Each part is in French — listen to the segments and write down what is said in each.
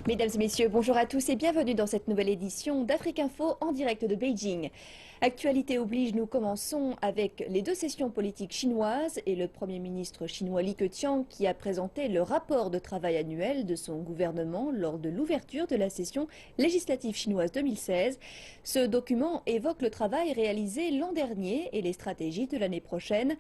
Mesdames et messieurs, bonjour à tous et bienvenue dans cette nouvelle édition d'Afrique Info en direct de Beijing. Actualité oblige, nous commençons avec les deux sessions politiques chinoises et le Premier ministre chinois Li Keqiang qui a présenté le rapport de travail annuel de son gouvernement lors de l'ouverture de la session législative chinoise 2016. Ce document évoque le travail réalisé l'an dernier et les stratégies de l'année prochaine.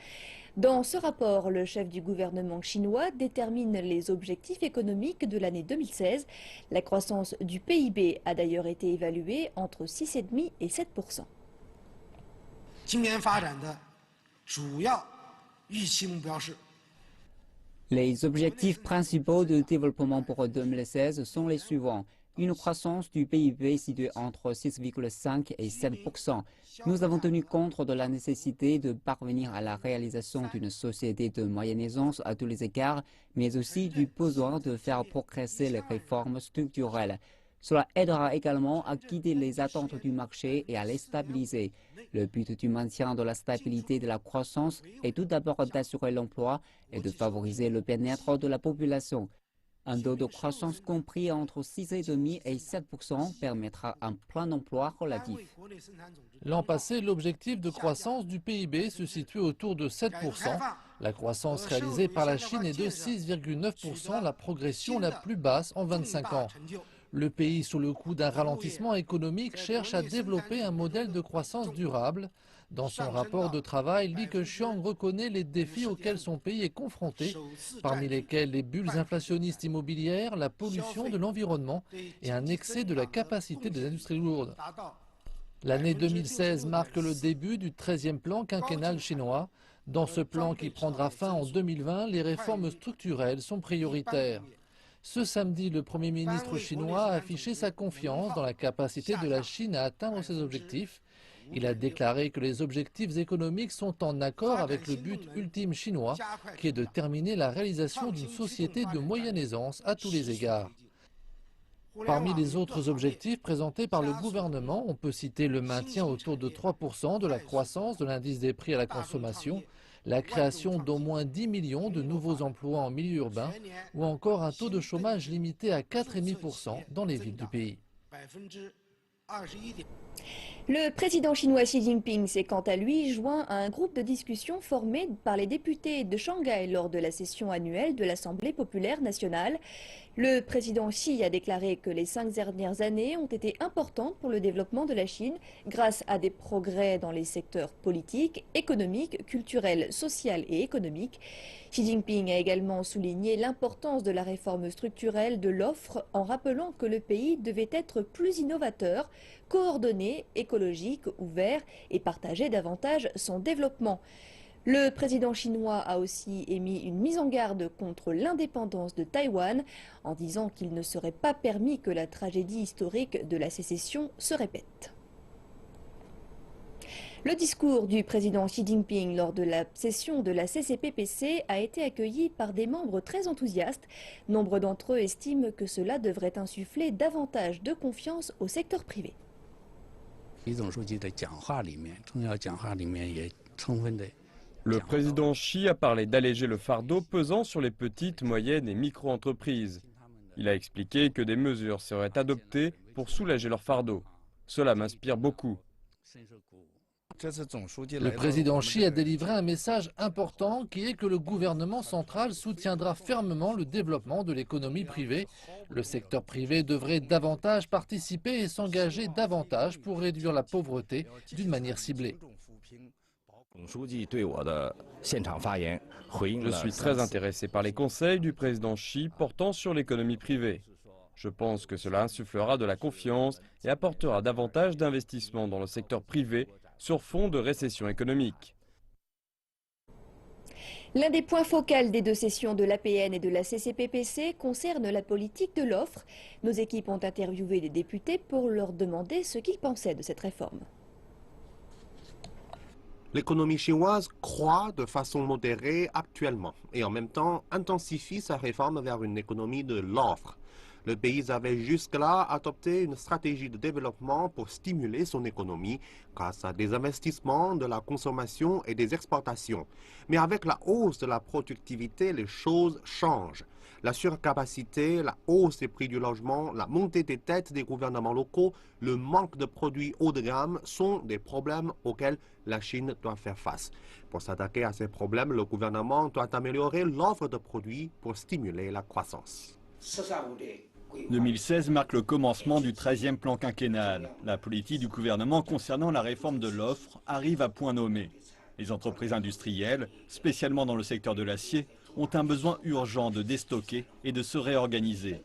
Dans ce rapport, le chef du gouvernement chinois détermine les objectifs économiques de l'année 2016. La croissance du PIB a d'ailleurs été évaluée entre 6,5 et 7%. Les objectifs principaux de développement pour 2016 sont les suivants. Une croissance du PIB située entre 6,5 et 7%. Nous avons tenu compte de la nécessité de parvenir à la réalisation d'une société de moyenne aisance à tous les égards, mais aussi du besoin de faire progresser les réformes structurelles. Cela aidera également à guider les attentes du marché et à les stabiliser. Le but du maintien de la stabilité de la croissance est tout d'abord d'assurer l'emploi et de favoriser le bien-être de la population. Un taux de croissance compris entre 6,5 et 7% permettra un plein d'emploi relatif. L'an passé, l'objectif de croissance du PIB se situait autour de 7%. La croissance réalisée par la Chine est de 6,9%, la progression la plus basse en 25 ans. Le pays, sous le coup d'un ralentissement économique, cherche à développer un modèle de croissance durable. Dans son rapport de travail, Li Keqiang reconnaît les défis auxquels son pays est confronté, parmi lesquels les bulles inflationnistes immobilières, la pollution de l'environnement et un excès de la capacité des industries lourdes. L'année 2016 marque le début du 13e plan quinquennal chinois. Dans ce plan qui prendra fin en 2020, les réformes structurelles sont prioritaires. Ce samedi, le Premier ministre chinois a affiché sa confiance dans la capacité de la Chine à atteindre ses objectifs. Il a déclaré que les objectifs économiques sont en accord avec le but ultime chinois, qui est de terminer la réalisation d'une société de moyenne aisance à tous les égards. Parmi les autres objectifs présentés par le gouvernement, on peut citer le maintien autour de 3% de la croissance de l'indice des prix à la consommation, la création d'au moins 10 millions de nouveaux emplois en milieu urbain ou encore un taux de chômage limité à 4,5% dans les villes du pays. Le président chinois Xi Jinping s'est quant à lui joint à un groupe de discussion formé par les députés de Shanghai lors de la session annuelle de l'Assemblée populaire nationale. Le président Xi a déclaré que les 5 dernières années ont été importantes pour le développement de la Chine grâce à des progrès dans les secteurs politiques, économiques, culturels, social et économiques. Xi Jinping a également souligné l'importance de la réforme structurelle de l'offre en rappelant que le pays devait être plus innovateur, coordonné, écologique, ouvert et partager davantage son développement. Le président chinois a aussi émis une mise en garde contre l'indépendance de Taïwan en disant qu'il ne serait pas permis que la tragédie historique de la sécession se répète. Le discours du président Xi Jinping lors de la session de la CCPPC a été accueilli par des membres très enthousiastes. Nombre d'entre eux estiment que cela devrait insuffler davantage de confiance au secteur privé. Le président Xi a parlé d'alléger le fardeau pesant sur les petites, moyennes et micro-entreprises. Il a expliqué que des mesures seraient adoptées pour soulager leur fardeau. Cela m'inspire beaucoup. Le président Xi a délivré un message important qui est que le gouvernement central soutiendra fermement le développement de l'économie privée. Le secteur privé devrait davantage participer et s'engager davantage pour réduire la pauvreté d'une manière ciblée. Je suis très intéressé par les conseils du président Xi portant sur l'économie privée. Je pense que cela insufflera de la confiance et apportera davantage d'investissements dans le secteur privé sur fond de récession économique. L'un des points focaux des deux sessions de l'APN et de la CCPPC concerne la politique de l'offre. Nos équipes ont interviewé des députés pour leur demander ce qu'ils pensaient de cette réforme. L'économie chinoise croît de façon modérée actuellement et en même temps intensifie sa réforme vers une économie de l'offre. Le pays avait jusque-là adopté une stratégie de développement pour stimuler son économie grâce à des investissements, de la consommation et des exportations. Mais avec la hausse de la productivité, les choses changent. La surcapacité, la hausse des prix du logement, la montée des dettes des gouvernements locaux, le manque de produits haut de gamme sont des problèmes auxquels la Chine doit faire face. Pour s'attaquer à ces problèmes, le gouvernement doit améliorer l'offre de produits pour stimuler la croissance. 2016 marque le commencement du 13e plan quinquennal. La politique du gouvernement concernant la réforme de l'offre arrive à point nommé. Les entreprises industrielles, spécialement dans le secteur de l'acier, ont un besoin urgent de déstocker et de se réorganiser.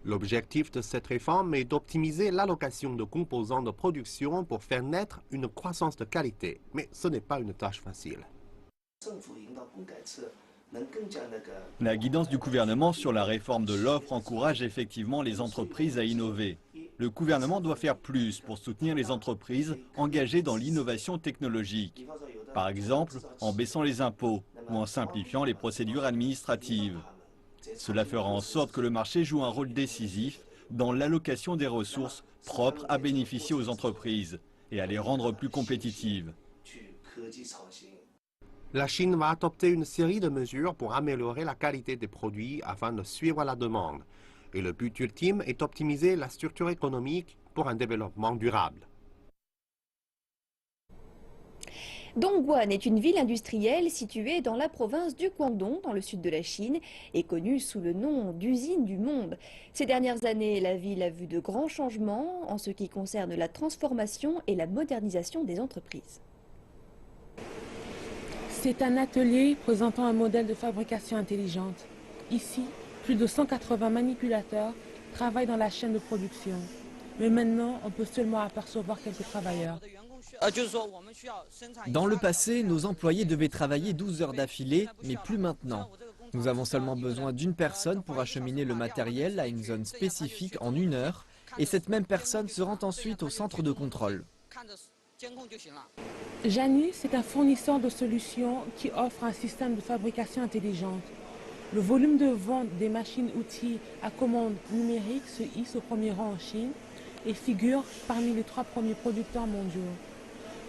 L'objectif de cette réforme est d'optimiser l'allocation de composants de production pour faire naître une croissance de qualité. Mais ce n'est pas une tâche facile. La guidance du gouvernement sur la réforme de l'offre encourage effectivement les entreprises à innover. Le gouvernement doit faire plus pour soutenir les entreprises engagées dans l'innovation technologique. Par exemple, en baissant les impôts ou en simplifiant les procédures administratives. Cela fera en sorte que le marché joue un rôle décisif dans l'allocation des ressources propres à bénéficier aux entreprises et à les rendre plus compétitives. La Chine va adopter une série de mesures pour améliorer la qualité des produits afin de suivre la demande. Et le but ultime est d'optimiser la structure économique pour un développement durable. Dongguan est une ville industrielle située dans la province du Guangdong, dans le sud de la Chine, et connue sous le nom d'usine du monde. Ces dernières années, la ville a vu de grands changements en ce qui concerne la transformation et la modernisation des entreprises. C'est un atelier présentant un modèle de fabrication intelligente. Ici, plus de 180 manipulateurs travaillent dans la chaîne de production. Mais maintenant, on peut seulement apercevoir quelques travailleurs. Dans le passé, nos employés devaient travailler 12 heures d'affilée, mais plus maintenant. Nous avons seulement besoin d'une personne pour acheminer le matériel à une zone spécifique en 1 heure, et cette même personne se rend ensuite au centre de contrôle. Janus est un fournisseur de solutions qui offre un système de fabrication intelligente. Le volume de vente des machines-outils à commande numérique se hisse au premier rang en Chine et figure parmi les 3 premiers producteurs mondiaux.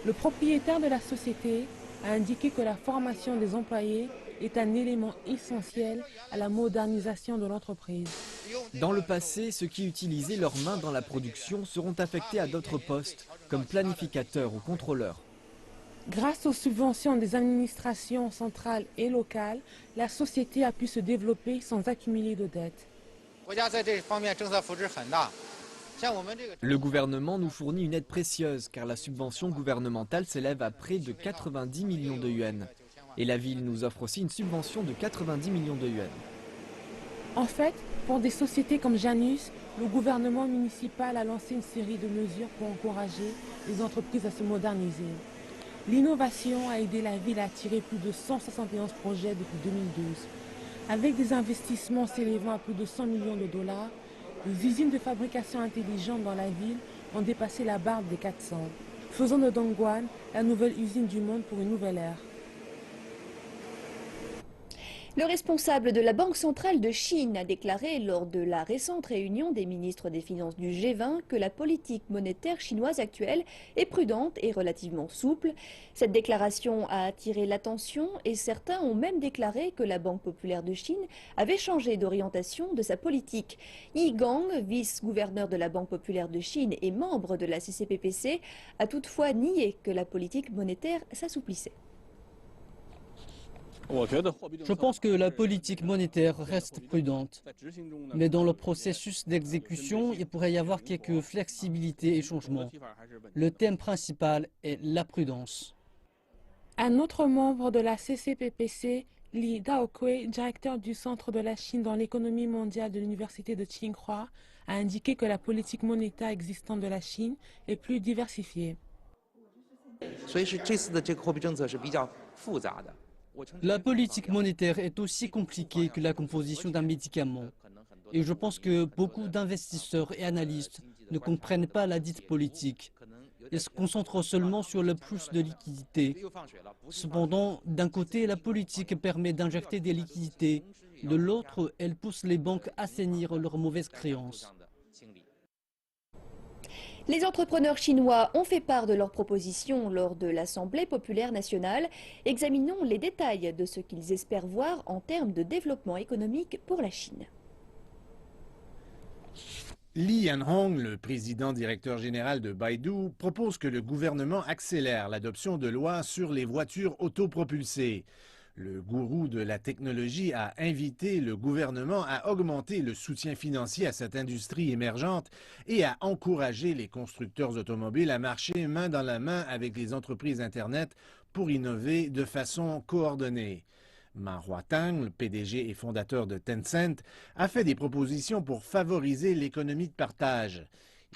Le propriétaire de la société a indiqué que la formation des employés est un élément essentiel à la modernisation de l'entreprise. Dans le passé, ceux qui utilisaient leurs mains dans la production seront affectés à d'autres postes, comme planificateurs ou contrôleurs. Grâce aux subventions des administrations centrales et locales, la société a pu se développer sans accumuler de dettes. Le gouvernement nous fournit une aide précieuse car la subvention gouvernementale s'élève à près de 90 millions de yuans. Et la ville nous offre aussi une subvention de 90 millions de yuans. En fait, pour des sociétés comme Janus, le gouvernement municipal a lancé une série de mesures pour encourager les entreprises à se moderniser. L'innovation a aidé la ville à attirer plus de 171 projets depuis 2012. Avec des investissements s'élevant à plus de 100 millions de dollars, les usines de fabrication intelligente dans la ville ont dépassé la barre des 400, faisant de Dongguan la nouvelle usine du monde pour une nouvelle ère. Le responsable de la Banque centrale de Chine a déclaré lors de la récente réunion des ministres des Finances du G20 que la politique monétaire chinoise actuelle est prudente et relativement souple. Cette déclaration a attiré l'attention et certains ont même déclaré que la Banque populaire de Chine avait changé d'orientation de sa politique. Yi Gang, vice-gouverneur de la Banque populaire de Chine et membre de la CCPPC, a toutefois nié que la politique monétaire s'assouplissait. Je pense que la politique monétaire reste prudente, mais dans le processus d'exécution, il pourrait y avoir quelques flexibilités et changements. Le thème principal est la prudence. Un autre membre de la CCPPC, Li Daokui, directeur du Centre de la Chine dans l'économie mondiale de l'Université de Tsinghua, a indiqué que la politique monétaire existante de la Chine est plus diversifiée. La politique monétaire est aussi compliquée que la composition d'un médicament. Et je pense que beaucoup d'investisseurs et analystes ne comprennent pas la dite politique. Ils se concentrent seulement sur le plus de liquidités. Cependant, d'un côté, la politique permet d'injecter des liquidités De l'autre, elle pousse les banques à assainir leurs mauvaises créances. Les entrepreneurs chinois ont fait part de leurs propositions lors de l'Assemblée populaire nationale. Examinons les détails de ce qu'ils espèrent voir en termes de développement économique pour la Chine. Li Yanhong, le président directeur général de Baidu, propose que le gouvernement accélère l'adoption de lois sur les voitures autopropulsées. Le gourou de la technologie a invité le gouvernement à augmenter le soutien financier à cette industrie émergente et à encourager les constructeurs automobiles à marcher main dans la main avec les entreprises Internet pour innover de façon coordonnée. Ma Huateng, le PDG et fondateur de Tencent, a fait des propositions pour favoriser l'économie de partage.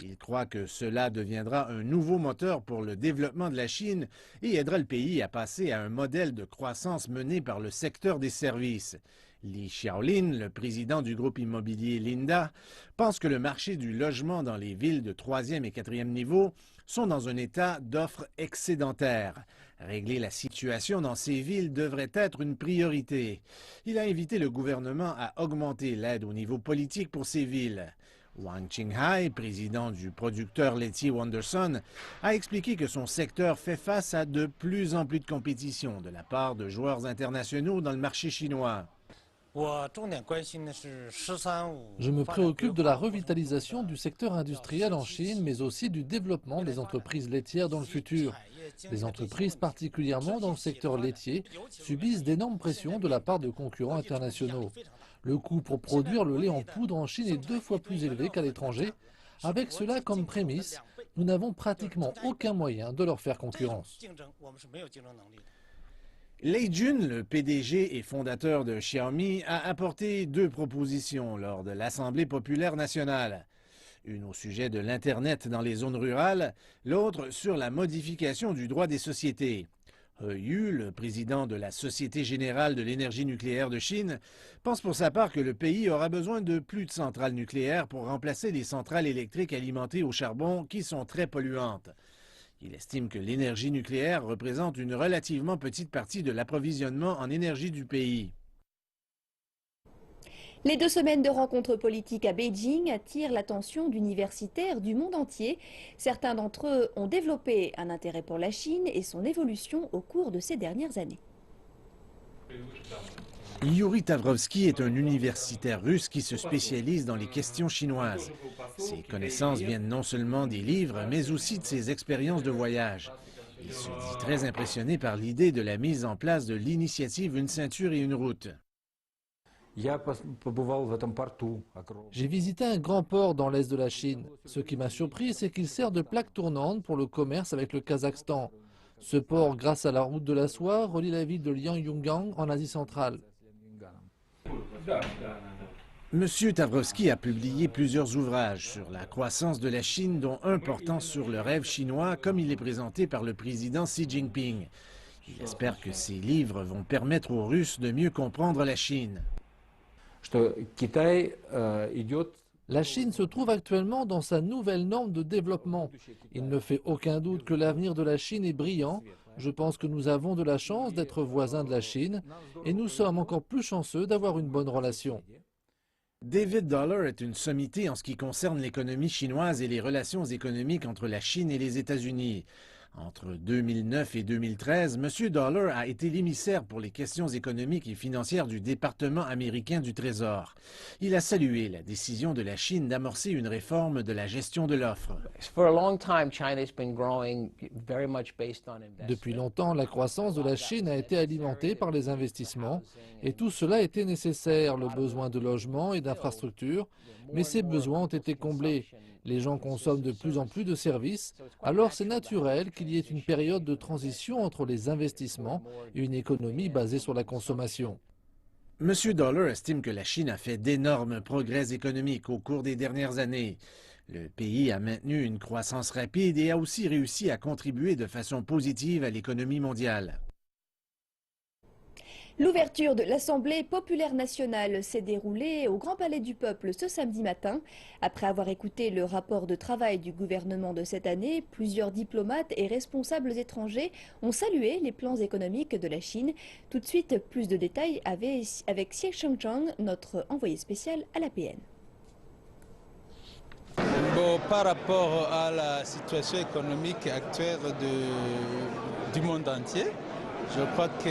Il croit que cela deviendra un nouveau moteur pour le développement de la Chine et aidera le pays à passer à un modèle de croissance mené par le secteur des services. Li Xiaolin, le président du groupe immobilier Linda, pense que le marché du logement dans les villes de 3e et 4e niveau sont dans un état d'offre excédentaire. Régler la situation dans ces villes devrait être une priorité. Il a invité le gouvernement à augmenter l'aide au niveau politique pour ces villes. Wang Qinghai, président du producteur laitier Wonderson, a expliqué que son secteur fait face à de plus en plus de compétition de la part de joueurs internationaux dans le marché chinois. Je me préoccupe de la revitalisation du secteur industriel en Chine, mais aussi du développement des entreprises laitières dans le futur. Les entreprises, particulièrement dans le secteur laitier, subissent d'énormes pressions de la part de concurrents internationaux. Le coût pour produire le lait en poudre en Chine est 2 fois plus élevé qu'à l'étranger. Avec cela comme prémisse, nous n'avons pratiquement aucun moyen de leur faire concurrence. Lei Jun, le PDG et fondateur de Xiaomi, a apporté 2 propositions lors de l'Assemblée populaire nationale. Une au sujet de l'Internet dans les zones rurales, l'autre sur la modification du droit des sociétés. He Yu, le président de la Société générale de l'énergie nucléaire de Chine, pense pour sa part que le pays aura besoin de plus de centrales nucléaires pour remplacer les centrales électriques alimentées au charbon qui sont très polluantes. Il estime que l'énergie nucléaire représente une relativement petite partie de l'approvisionnement en énergie du pays. Les 2 semaines de rencontres politiques à Beijing attirent l'attention d'universitaires du monde entier. Certains d'entre eux ont développé un intérêt pour la Chine et son évolution au cours de ces dernières années. Yuri Tavrovsky est un universitaire russe qui se spécialise dans les questions chinoises. Ses connaissances viennent non seulement des livres, mais aussi de ses expériences de voyage. Il se dit très impressionné par l'idée de la mise en place de l'initiative Une ceinture et une route. J'ai visité un grand port dans l'est de la Chine. Ce qui m'a surpris, c'est qu'il sert de plaque tournante pour le commerce avec le Kazakhstan. Ce port, grâce à la route de la soie, relie la ville de Liangyungang en Asie centrale. Monsieur Tavrovsky a publié plusieurs ouvrages sur la croissance de la Chine, dont un portant sur le rêve chinois, comme il est présenté par le président Xi Jinping. Il espère que ces livres vont permettre aux Russes de mieux comprendre la Chine. La Chine se trouve actuellement dans sa nouvelle norme de développement. Il ne fait aucun doute que l'avenir de la Chine est brillant. Je pense que nous avons de la chance d'être voisins de la Chine et nous sommes encore plus chanceux d'avoir une bonne relation. David Dollar est une sommité en ce qui concerne l'économie chinoise et les relations économiques entre la Chine et les États-Unis. Entre 2009 et 2013, M. Dollar a été l'émissaire pour les questions économiques et financières du département américain du Trésor. Il a salué la décision de la Chine d'amorcer une réforme de la gestion de l'offre. Depuis longtemps, la croissance de la Chine a été alimentée par les investissements et tout cela était nécessaire, le besoin de logement et d'infrastructures, mais ces besoins ont été comblés. Les gens consomment de plus en plus de services, alors c'est naturel qu'il y ait une période de transition entre les investissements et une économie basée sur la consommation. M. Dollar estime que la Chine a fait d'énormes progrès économiques au cours des dernières années. Le pays a maintenu une croissance rapide et a aussi réussi à contribuer de façon positive à l'économie mondiale. L'ouverture de l'Assemblée populaire nationale s'est déroulée au Grand Palais du Peuple ce samedi matin. Après avoir écouté le rapport de travail du gouvernement de cette année, plusieurs diplomates et responsables étrangers ont salué les plans économiques de la Chine. Tout de suite, plus de détails avec Xie Shengzhang, notre envoyé spécial à l'APN. Bon, par rapport à la situation économique actuelle du monde entier, je crois que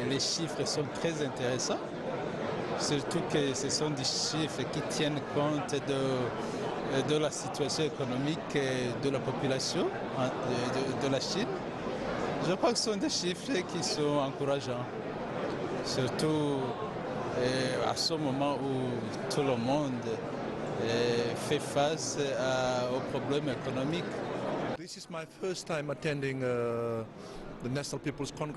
les chiffres sont très intéressants, surtout que ce sont des chiffres qui tiennent compte de la situation économique de la population de la Chine. Je crois que ce sont des chiffres qui sont encourageants, surtout à ce moment où tout le monde fait face aux problèmes économiques.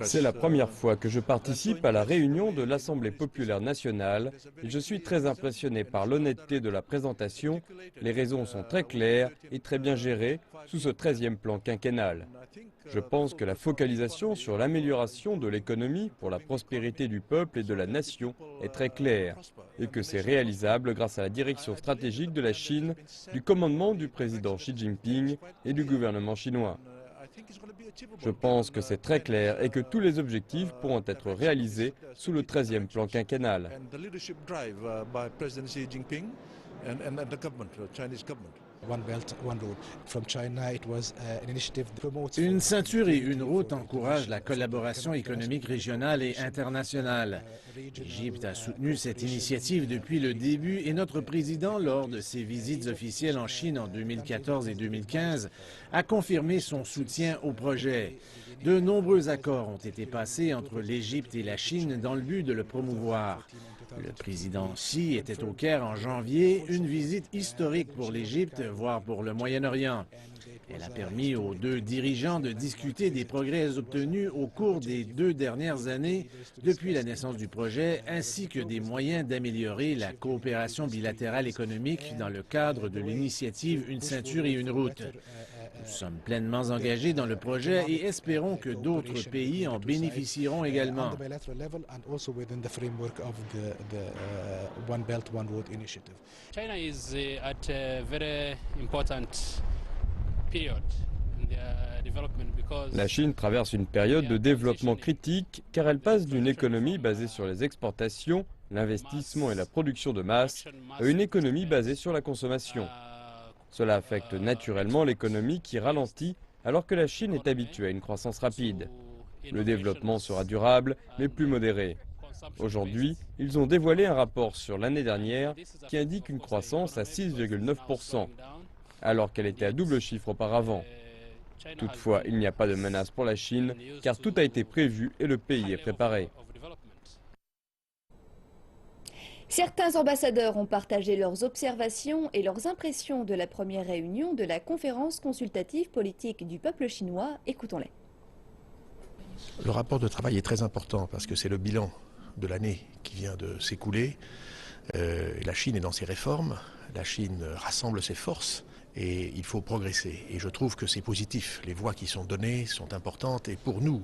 C'est la première fois que je participe à la réunion de l'Assemblée populaire nationale et je suis très impressionné par l'honnêteté de la présentation. Les raisons sont très claires et très bien gérées sous ce 13e plan quinquennal. Je pense que la focalisation sur l'amélioration de l'économie pour la prospérité du peuple et de la nation est très claire et que c'est réalisable grâce à la direction stratégique de la Chine, du commandement du président Xi Jinping et du gouvernement chinois. Je pense que c'est très clair et que tous les objectifs pourront être réalisés sous le 13e plan quinquennal. Une ceinture et une route encouragent la collaboration économique régionale et internationale. L'Égypte a soutenu cette initiative depuis le début et notre président, lors de ses visites officielles en Chine en 2014 et 2015, a confirmé son soutien au projet. De nombreux accords ont été passés entre l'Égypte et la Chine dans le but de le promouvoir. Le président Xi était au Caire en janvier, une visite historique pour l'Égypte, voire pour le Moyen-Orient. Elle a permis aux deux dirigeants de discuter des progrès obtenus au cours des 2 dernières années depuis la naissance du projet, ainsi que des moyens d'améliorer la coopération bilatérale économique dans le cadre de l'initiative Une ceinture et une route. Nous sommes pleinement engagés dans le projet et espérons que d'autres pays en bénéficieront également. China is at a very important period in their development because La Chine traverse une période de développement critique car elle passe d'une économie basée sur les exportations, l'investissement et la production de masse à une économie basée sur la consommation. Cela affecte naturellement l'économie qui ralentit alors que la Chine est habituée à une croissance rapide. Le développement sera durable mais plus modéré. Aujourd'hui, ils ont dévoilé un rapport sur l'année dernière qui indique une croissance à 6,9%, alors qu'elle était à double chiffre auparavant. Toutefois, il n'y a pas de menace pour la Chine car tout a été prévu et le pays est préparé. Certains ambassadeurs ont partagé leurs observations et leurs impressions de la première réunion de la conférence consultative politique du peuple chinois. Écoutons-les. Le rapport de travail est très important parce que c'est le bilan de l'année qui vient de s'écouler. La Chine est dans ses réformes, la Chine rassemble ses forces et il faut progresser. Et je trouve que c'est positif. Les voix qui sont données sont importantes et pour nous,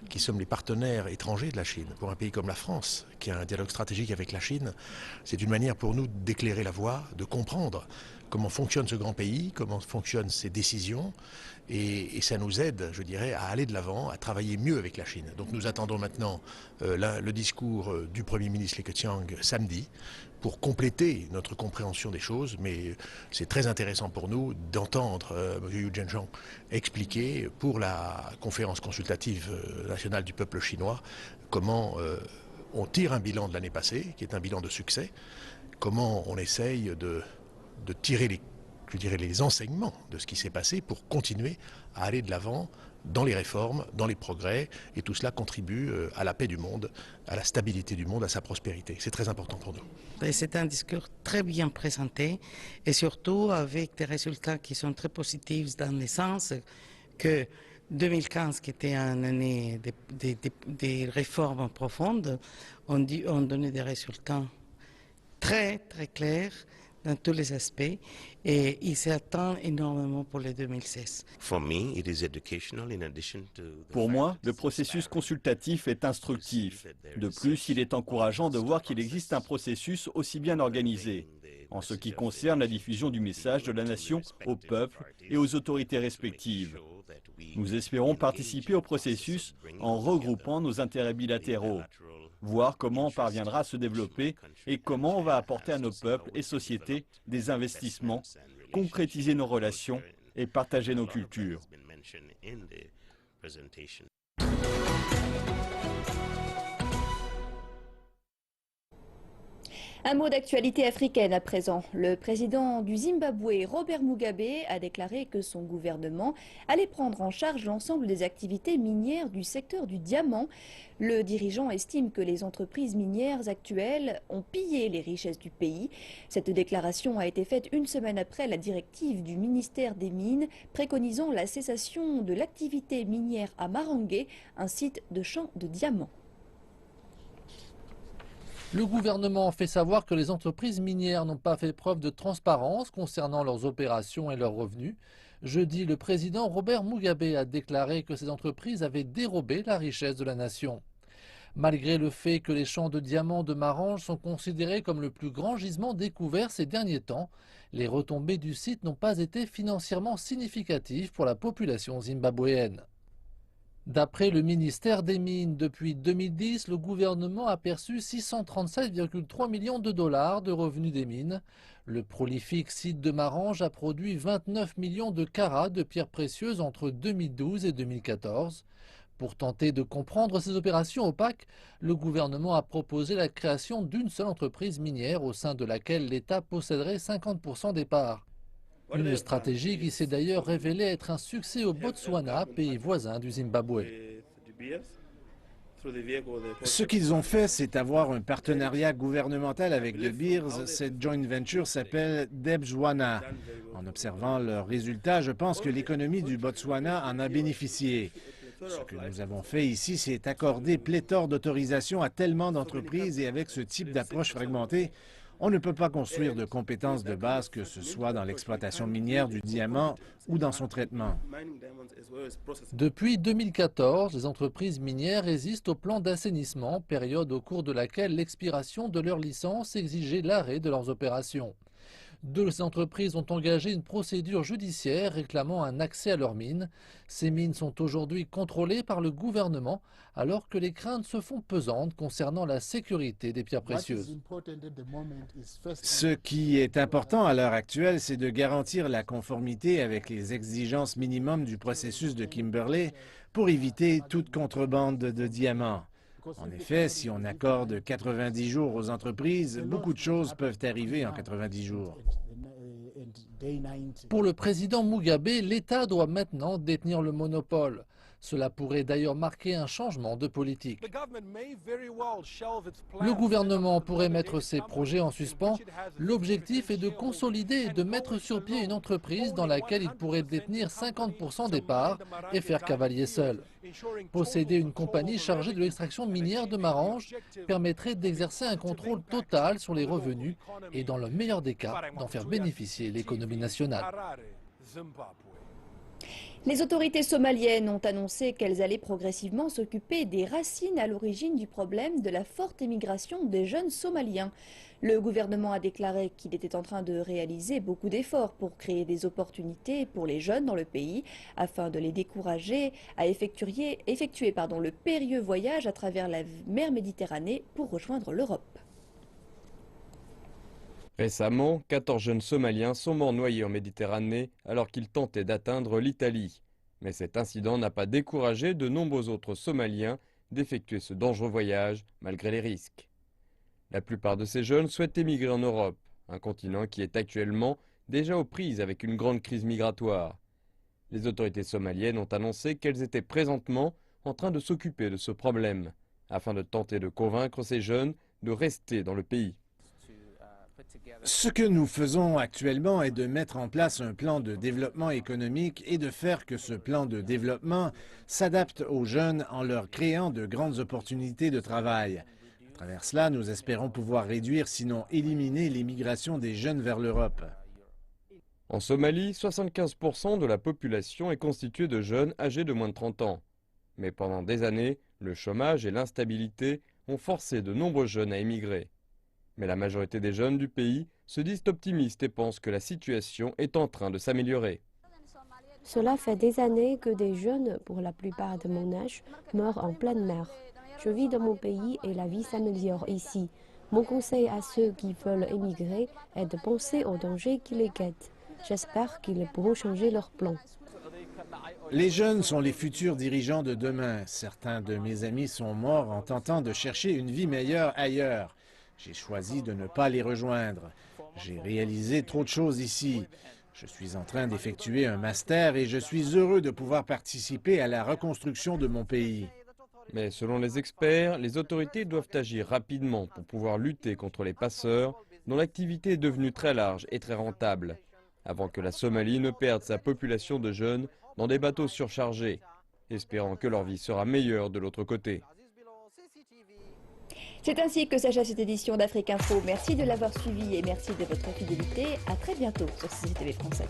qui sommes les partenaires étrangers de la Chine, pour un pays comme la France, qui a un dialogue stratégique avec la Chine, c'est une manière pour nous d'éclairer la voie, de comprendre comment fonctionne ce grand pays, comment fonctionnent ses décisions, et ça nous aide, je dirais, à aller de l'avant, à travailler mieux avec la Chine. Donc nous attendons maintenant le discours du Premier ministre Li Keqiang samedi, pour compléter notre compréhension des choses, mais c'est très intéressant pour nous d'entendre M. Yu Zhenzhong expliquer pour la conférence consultative nationale du peuple chinois comment on tire un bilan de l'année passée, qui est un bilan de succès, comment on essaye de tirer les enseignements de ce qui s'est passé pour continuer à aller de l'avant dans les réformes, dans les progrès, et tout cela contribue à la paix du monde, à la stabilité du monde, à sa prospérité. C'est très important pour nous. C'est un discours très bien présenté et surtout avec des résultats qui sont très positifs dans le sens que 2015, qui était une année des réformes profondes, ont donné des résultats très très clairs dans tous les aspects et il s'attend énormément pour le 2016. Pour moi, le processus consultatif est instructif. De plus, il est encourageant de voir qu'il existe un processus aussi bien organisé en ce qui concerne la diffusion du message de la nation au peuple et aux autorités respectives. Nous espérons participer au processus en regroupant nos intérêts bilatéraux, voir comment on parviendra à se développer et comment on va apporter à nos peuples et sociétés des investissements, concrétiser nos relations et partager nos cultures. Un mot d'actualité africaine à présent. Le président du Zimbabwe, Robert Mugabe, a déclaré que son gouvernement allait prendre en charge l'ensemble des activités minières du secteur du diamant. Le dirigeant estime que les entreprises minières actuelles ont pillé les richesses du pays. Cette déclaration a été faite une semaine après la directive du ministère des Mines préconisant la cessation de l'activité minière à Marangwe, un site de champ de diamants. Le gouvernement fait savoir que les entreprises minières n'ont pas fait preuve de transparence concernant leurs opérations et leurs revenus. Jeudi, le président Robert Mugabe a déclaré que ces entreprises avaient dérobé la richesse de la nation. Malgré le fait que les champs de diamants de Marange sont considérés comme le plus grand gisement découvert ces derniers temps, les retombées du site n'ont pas été financièrement significatives pour la population zimbabwéenne. D'après le ministère des Mines, depuis 2010, le gouvernement a perçu 637,3 millions de dollars de revenus des mines. Le prolifique site de Marange a produit 29 millions de carats de pierres précieuses entre 2012 et 2014. Pour tenter de comprendre ces opérations opaques, le gouvernement a proposé la création d'une seule entreprise minière au sein de laquelle l'État posséderait 50% des parts. Une stratégie qui s'est d'ailleurs révélée être un succès au Botswana, pays voisin du Zimbabwe. Ce qu'ils ont fait, c'est avoir un partenariat gouvernemental avec De Beers. Cette joint venture s'appelle Debswana. En observant leurs résultats, je pense que l'économie du Botswana en a bénéficié. Ce que nous avons fait ici, c'est accorder pléthore d'autorisations à tellement d'entreprises et avec ce type d'approche fragmentée, on ne peut pas construire de compétences de base, que ce soit dans l'exploitation minière du diamant ou dans son traitement. Depuis 2014, les entreprises minières résistent au plan d'assainissement, période au cours de laquelle l'expiration de leur licence exigeait l'arrêt de leurs opérations. Deux entreprises ont engagé une procédure judiciaire réclamant un accès à leurs mines. Ces mines sont aujourd'hui contrôlées par le gouvernement alors que les craintes se font pesantes concernant la sécurité des pierres précieuses. Ce qui est important à l'heure actuelle, c'est de garantir la conformité avec les exigences minimum du processus de Kimberley pour éviter toute contrebande de diamants. En effet, si on accorde 90 jours aux entreprises, beaucoup de choses peuvent arriver en 90 jours. Pour le président Mugabe, l'État doit maintenant détenir le monopole. Cela pourrait d'ailleurs marquer un changement de politique. Le gouvernement pourrait mettre ses projets en suspens. L'objectif est de consolider et de mettre sur pied une entreprise dans laquelle il pourrait détenir 50% des parts et faire cavalier seul. Posséder une compagnie chargée de l'extraction minière de Marange permettrait d'exercer un contrôle total sur les revenus et, dans le meilleur des cas, d'en faire bénéficier l'économie nationale. Les autorités somaliennes ont annoncé qu'elles allaient progressivement s'occuper des racines à l'origine du problème de la forte émigration des jeunes Somaliens. Le gouvernement a déclaré qu'il était en train de réaliser beaucoup d'efforts pour créer des opportunités pour les jeunes dans le pays, afin de les décourager à effectuer le périlleux voyage à travers la mer Méditerranée pour rejoindre l'Europe. Récemment, 14 jeunes Somaliens sont morts noyés en Méditerranée alors qu'ils tentaient d'atteindre l'Italie. Mais cet incident n'a pas découragé de nombreux autres Somaliens d'effectuer ce dangereux voyage malgré les risques. La plupart de ces jeunes souhaitent émigrer en Europe, un continent qui est actuellement déjà aux prises avec une grande crise migratoire. Les autorités somaliennes ont annoncé qu'elles étaient présentement en train de s'occuper de ce problème, afin de tenter de convaincre ces jeunes de rester dans le pays. Ce que nous faisons actuellement est de mettre en place un plan de développement économique et de faire que ce plan de développement s'adapte aux jeunes en leur créant de grandes opportunités de travail. À travers cela, nous espérons pouvoir réduire, sinon éliminer, l'immigration des jeunes vers l'Europe. En Somalie, 75% de la population est constituée de jeunes âgés de moins de 30 ans. Mais pendant des années, le chômage et l'instabilité ont forcé de nombreux jeunes à émigrer. Mais la majorité des jeunes du pays se disent optimistes et pensent que la situation est en train de s'améliorer. Cela fait des années que des jeunes, pour la plupart de mon âge, meurent en pleine mer. Je vis dans mon pays et la vie s'améliore ici. Mon conseil à ceux qui veulent émigrer est de penser aux dangers qui les guettent. J'espère qu'ils pourront changer leurs plans. Les jeunes sont les futurs dirigeants de demain. Certains de mes amis sont morts en tentant de chercher une vie meilleure ailleurs. J'ai choisi de ne pas les rejoindre. J'ai réalisé trop de choses ici. Je suis en train d'effectuer un master et je suis heureux de pouvoir participer à la reconstruction de mon pays. Mais selon les experts, les autorités doivent agir rapidement pour pouvoir lutter contre les passeurs, dont l'activité est devenue très large et très rentable, avant que la Somalie ne perde sa population de jeunes dans des bateaux surchargés, espérant que leur vie sera meilleure de l'autre côté. C'est ainsi que s'achève cette édition d'Afrique Info. Merci de l'avoir suivi et merci de votre fidélité. À très bientôt sur CCTV Français.